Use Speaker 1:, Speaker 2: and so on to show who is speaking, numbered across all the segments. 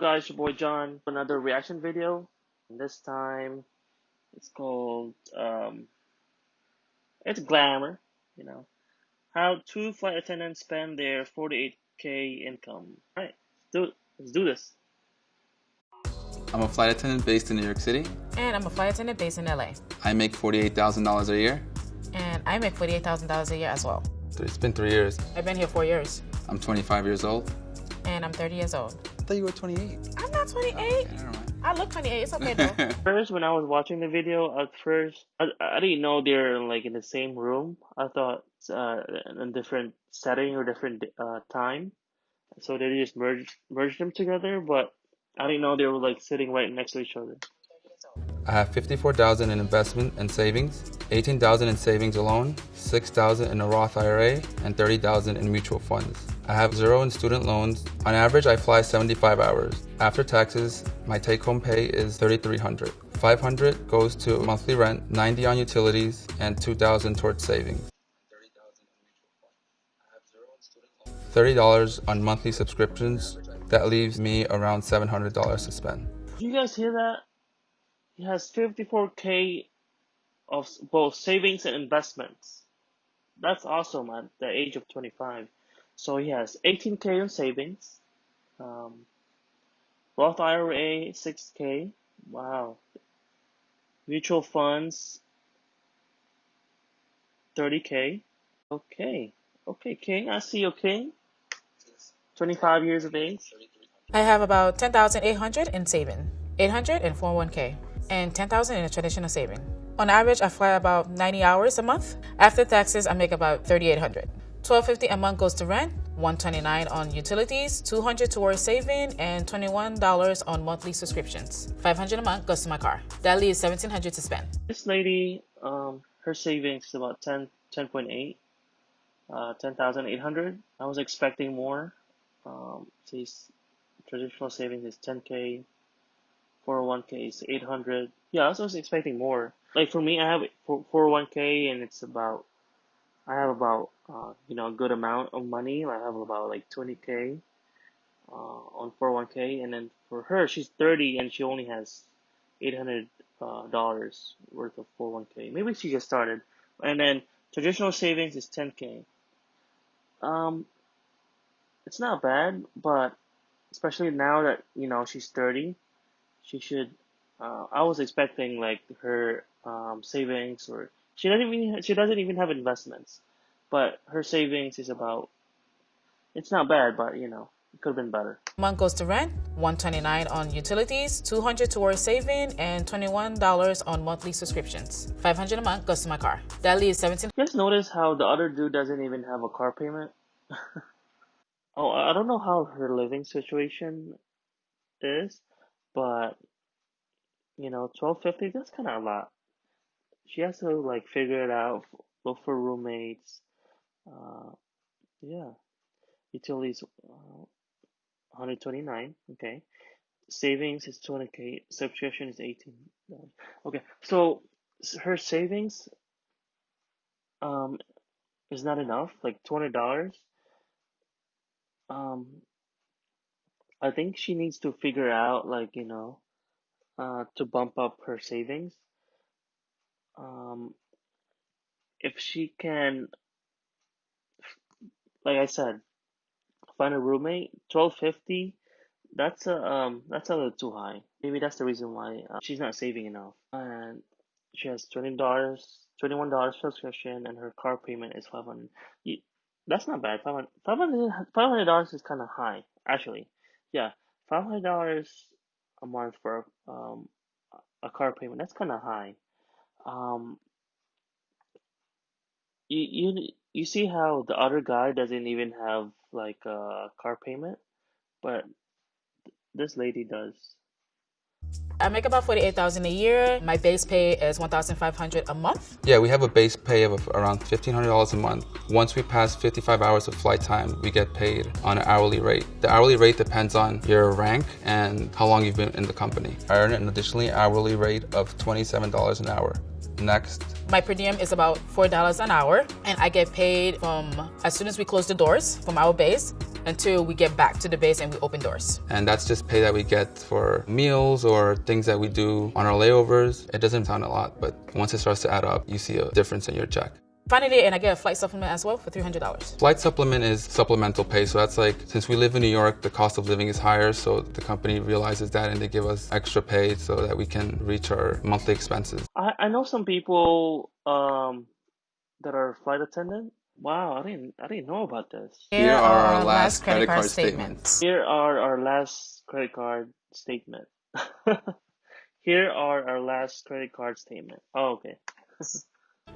Speaker 1: Guys, your boy John, another reaction video. This time it's called it's Glamour, you know. How two flight attendants spend their 48K income. Alright, let's do this.
Speaker 2: I'm a flight attendant based in New York City.
Speaker 3: And I'm a flight attendant based in LA.
Speaker 2: I make $48,000 a year.
Speaker 3: And I make $48,000 a year as well.
Speaker 2: It's been 3 years.
Speaker 3: I've been here 4 years.
Speaker 2: I'm 25 years old.
Speaker 3: And I'm 30 years old.
Speaker 2: I thought you were 28.
Speaker 3: I'm not 28.
Speaker 2: Okay, never mind.
Speaker 3: I look 28. It's okay though.
Speaker 1: First, when I was watching the video, I didn't know they're like in the same room. I thought in a different setting or different time. So they just merged them together, but I didn't know they were like sitting right next to each other.
Speaker 2: I have $54,000 in investment and savings, $18,000 in savings alone, $6,000 in a Roth IRA, and $30,000 in mutual funds. I have 0 in student loans. On average, I fly 75 hours. After taxes, my take-home pay is $3,300. $500 goes to monthly rent, $90 on utilities, and $2,000 towards savings. $30 on monthly subscriptions. That leaves me around $700 to spend.
Speaker 1: Did you guys hear that? He has 54K of both savings and investments. That's awesome at the age of 25. So he has 18K in savings, Roth IRA 6K. Wow. Mutual funds 30K. Okay, King. I see you, King. 25 years of age.
Speaker 3: I have about $10,800 in saving, $800 in 401k, and $10,000 in a traditional saving. On average, I fly about 90 hours a month. After taxes, I make about $3,800. $1,250 a month goes to rent, $129 on utilities, $200 towards saving, and $21 on monthly subscriptions. $500 a month goes to my car. That leaves $1,700 to spend.
Speaker 1: This lady, her savings is about 10.8, 10,800. I was expecting more. She's traditional savings is 10K, 401k is 800. Yeah, I was expecting more. Like for me, I have 401k and I have about a good amount of money. I have about like 20K on 401k, and then for her, she's 30 and she only has $800 worth of 401k. Maybe she just started. And then traditional savings is 10K. It's not bad, but especially now that she's 30, she should. I was expecting like her savings, or she doesn't even have investments, but her savings is about. It's not bad, but it could have been better.
Speaker 3: Month goes to rent, $129 on utilities, $200 towards saving, and $21 on monthly subscriptions. $500 a month goes to my car. That leaves $17.
Speaker 1: You guys notice how the other dude doesn't even have a car payment? Oh, I don't know how her living situation is, but $1,250, that's kind of a lot. She has to like figure it out, look for roommates. Yeah, utilities 129. Okay, savings is 20K. Subscription is 18. Okay, so her savings is not enough. Like $200. I think she needs to figure out like to bump up her savings. If she can, like I said, find a roommate, $1,250. That's a little too high. Maybe that's the reason why she's not saving enough. And she has $21 subscription, and her car payment is $500. That's not bad. $500 is kind of high, actually. Yeah, $500 a month for a car payment. That's kind of high. Um, you see how the other guy doesn't even have like a car payment, but this lady does.
Speaker 3: I make about $48,000 a year. My base pay is $1,500 a month.
Speaker 2: Yeah, we have a base pay of around $1,500 a month. Once we pass 55 hours of flight time, we get paid on an hourly rate. The hourly rate depends on your rank and how long you've been in the company. I earn an additionally hourly rate of $27 an hour. Next.
Speaker 3: My per diem is about $4 an hour, and I get paid from as soon as we close the doors from our base until we get back to the base and we open doors.
Speaker 2: And that's just pay that we get for meals or things that we do on our layovers. It doesn't sound a lot, but once it starts to add up, you see a difference in your check.
Speaker 3: Finally, and I get a flight supplement as well for $300.
Speaker 2: Flight supplement is supplemental pay. So that's like, since we live in New York, the cost of living is higher. So the company realizes that and they give us extra pay so that we can reach our monthly expenses.
Speaker 1: I know some people that are flight attendant. Wow, I didn't know about this.
Speaker 2: Here are our last credit card statements.
Speaker 1: Here are our last credit card statement. Here are our last credit card statement. Oh, okay.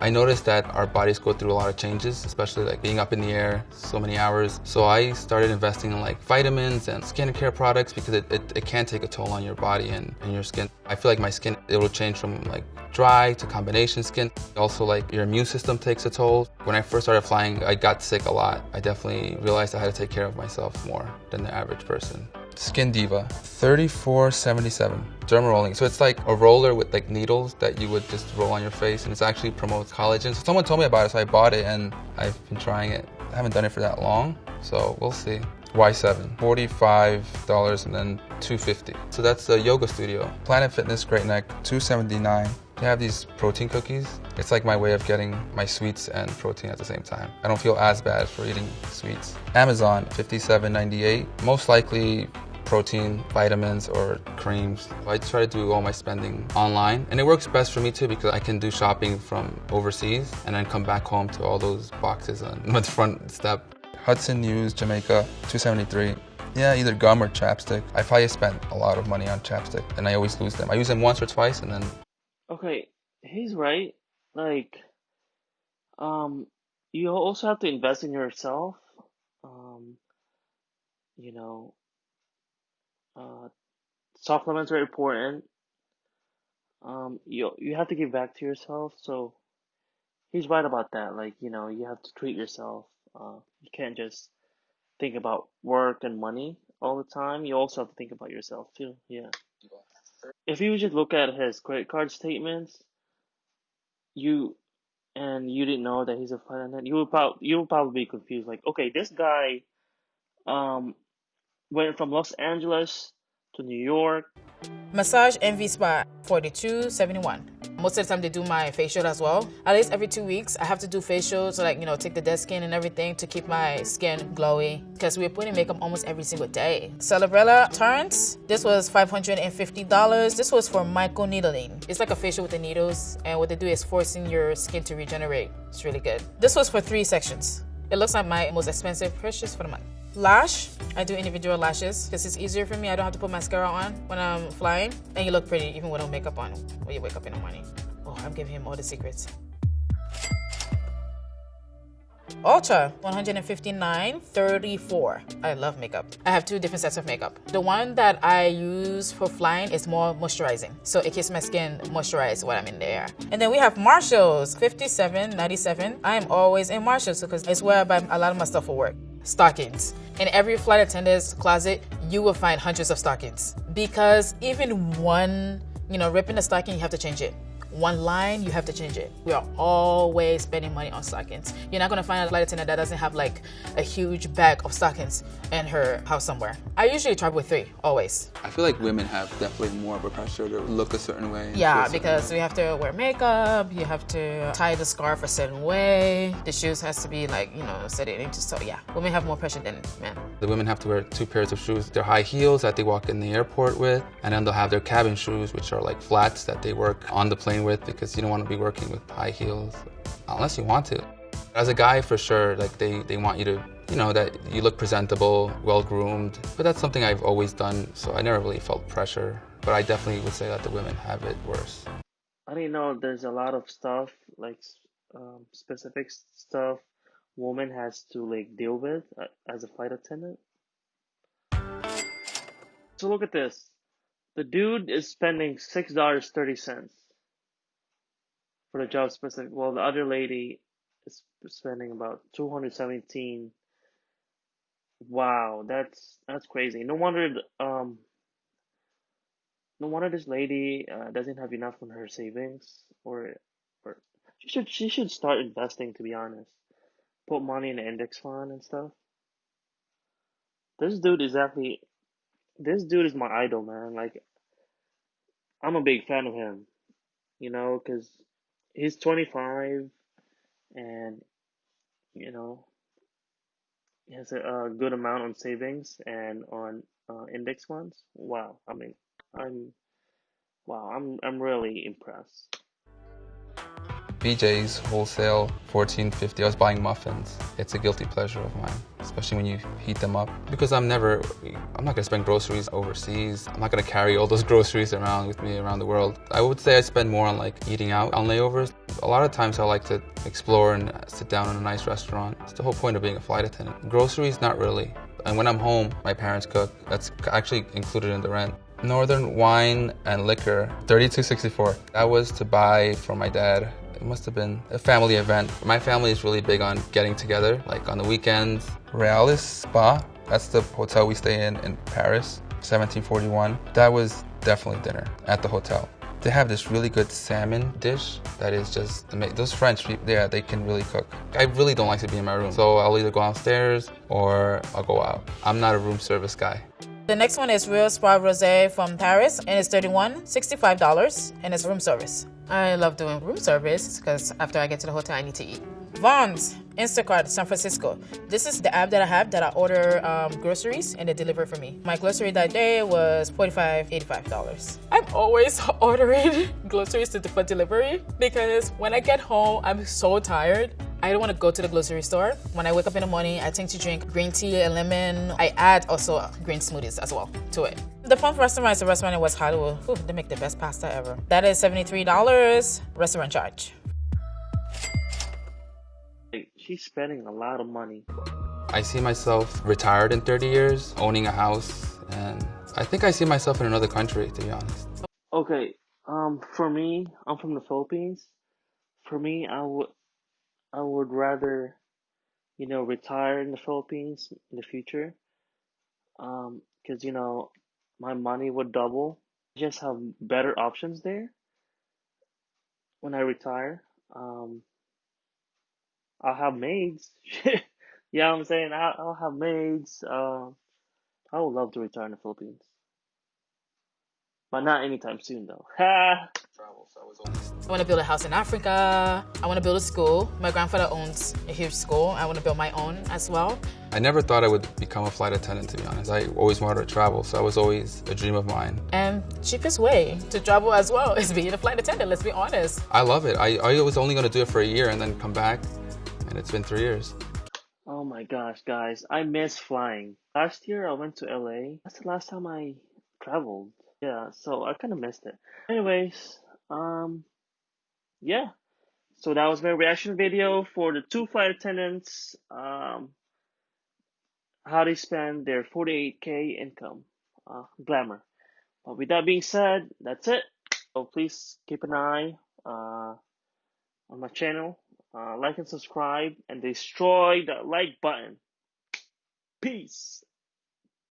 Speaker 2: I noticed that our bodies go through a lot of changes, especially like being up in the air so many hours. So I started investing in like vitamins and skincare products because it can take a toll on your body and your skin. I feel like my skin, it will change from like dry to combination skin. Also like your immune system takes a toll. When I first started flying, I got sick a lot. I definitely realized I had to take care of myself more than the average person. Skin Diva, $34.77. Derma rolling. So it's like a roller with like needles that you would just roll on your face, and it actually promotes collagen. So someone told me about it, so I bought it and I've been trying it. I haven't done it for that long, so we'll see. Y7, $45 and then $250. So that's a yoga studio. Planet Fitness Great Neck, $279. They have these protein cookies. It's like my way of getting my sweets and protein at the same time. I don't feel as bad for eating sweets. Amazon, $57.98. Most likely protein, vitamins, or creams. I try to do all my spending online, and it works best for me too because I can do shopping from overseas and then come back home to all those boxes on the front step. Hudson News, Jamaica, $273. Yeah, either gum or chapstick. I probably spent a lot of money on chapstick, and I always lose them. I use them once or twice, and then...
Speaker 1: Okay, he's right. Like, you also have to invest in yourself. Um, you know, supplements are important. You have to give back to yourself. So he's right about that. Like, you have to treat yourself. You can't just think about work and money all the time. You also have to think about yourself too. Yeah. If you just look at his credit card statements, you you didn't know that he's a flight attendant, you would probably be confused. Like, okay, this guy um went from Los Angeles to New York.
Speaker 3: Massage Envy Spa, $42.71. Most of the time they do my facial as well. At least every 2 weeks, I have to do facials, so like, take the dead skin and everything to keep my skin glowy because we're putting makeup almost every single day. Celebrella Torrance, this was $550. This was for microneedling. It's like a facial with the needles, and what they do is forcing your skin to regenerate. It's really good. This was for 3 sections. It looks like my most expensive purchase for the month. Lash, I do individual lashes because it's easier for me. I don't have to put mascara on when I'm flying, and you look pretty even with no makeup on when you wake up in the morning. Oh, I'm giving him all the secrets. Ultra, $159.34. I love makeup. I have 2 different sets of makeup. The one that I use for flying is more moisturizing, so it keeps my skin moisturized while I'm in the air. And then we have Marshalls, $57.97. I am always in Marshalls because it's where I buy a lot of my stuff for work. Stockings. In every flight attendant's closet, you will find hundreds of stockings because even one, rip in the stocking, you have to change it. One line, you have to change it. We are always spending money on stockings. You're not gonna find a flight attendant that doesn't have like a huge bag of stockings in her house somewhere. I usually travel with 3, always.
Speaker 2: I feel like women have definitely more of a pressure to look a certain way.
Speaker 3: Yeah, because we have to wear makeup, you have to tie the scarf a certain way, the shoes has to be like, set it into, so yeah, women have more pressure than men.
Speaker 2: The women have to wear 2 pairs of shoes. They're high heels that they walk in the airport with, and then they'll have their cabin shoes, which are like flats that they work on the plane with because you don't want to be working with high heels unless you want to. As a guy, for sure, like they want you to, that you look presentable, well-groomed, but that's something I've always done, so I never really felt pressure, but I definitely would say that the women have it worse.
Speaker 1: I didn't know there's a lot of stuff, like specific stuff woman has to like deal with as a flight attendant. So look at this. The dude is spending $6.30 for the job specific. Well, the other lady is spending about 217. Wow, that's crazy. No wonder this lady doesn't have enough on her savings, or Or she should start investing, to be honest. Put money in the index fund and stuff. This dude is actually this dude is my idol, man. Like I'm a big fan of him, because he's 25 and you know he has a good amount on savings and on index funds. Wow, I mean, I'm I'm really impressed.
Speaker 2: BJ's wholesale 14.50. I was buying muffins. It's a guilty pleasure of mine, especially when you heat them up. Because I'm not gonna spend groceries overseas. I'm not gonna carry all those groceries around with me around the world. I would say I spend more on like eating out on layovers. A lot of times I like to explore and sit down in a nice restaurant. It's the whole point of being a flight attendant. Groceries, not really. And when I'm home, my parents cook. That's actually included in the rent. Northern wine and liquor, 32.64. That was to buy for my dad. It must have been a family event. My family is really big on getting together, like on the weekends. Realis Spa, that's the hotel we stay in Paris, 1741. That was definitely dinner at the hotel. They have this really good salmon dish that is just amazing. Those French people, yeah, they can really cook. I really don't like to be in my room, so I'll either go downstairs or I'll go out. I'm not a room service guy.
Speaker 3: The next one is Real Spa Rosé from Paris, and it's $65, and it's room service. I love doing room service because after I get to the hotel, I need to eat. Vons, Instacart, San Francisco. This is the app that I have that I order groceries and they deliver for me. My grocery that day was $45, $85. I'm always ordering groceries for delivery because when I get home, I'm so tired. I don't want to go to the grocery store. When I wake up in the morning, I tend to drink green tea and lemon. I add also green smoothies as well to it. The Pump Restaurant is a restaurant in West Hollywood. Whew, they make the best pasta ever. That is $73 restaurant charge.
Speaker 1: Like, she's spending a lot of money.
Speaker 2: I see myself retired in 30 years, owning a house, and I think I see myself in another country, to be honest.
Speaker 1: Okay, for me, I'm from the Philippines. For me, I would rather, retire in the Philippines in the future. Because my money would double. Just have better options there when I retire. Um, I'll have maids. Yeah, I'm saying I'll have maids. I would love to retire in the Philippines, but not anytime soon though. Ha!
Speaker 3: I want to build a house in Africa. I want to build a school. My grandfather owns a huge school. I want to build my own as well.
Speaker 2: I never thought I would become a flight attendant, to be honest. I always wanted to travel, so that was always a dream of mine.
Speaker 3: And cheapest way to travel as well is being a flight attendant, let's be honest.
Speaker 2: I love it. I was only going to do it for a year and then come back, and it's been 3 years.
Speaker 1: Oh my gosh, guys, I miss flying. Last year I went to LA. That's the last time I traveled. Yeah, so I kind of missed it. Anyways, um, yeah. So that was my reaction video for the two flight attendants. How they spend their 48K income. Glamour. But with that being said, that's it. So please keep an eye on my channel. Like and subscribe and destroy the like button. Peace.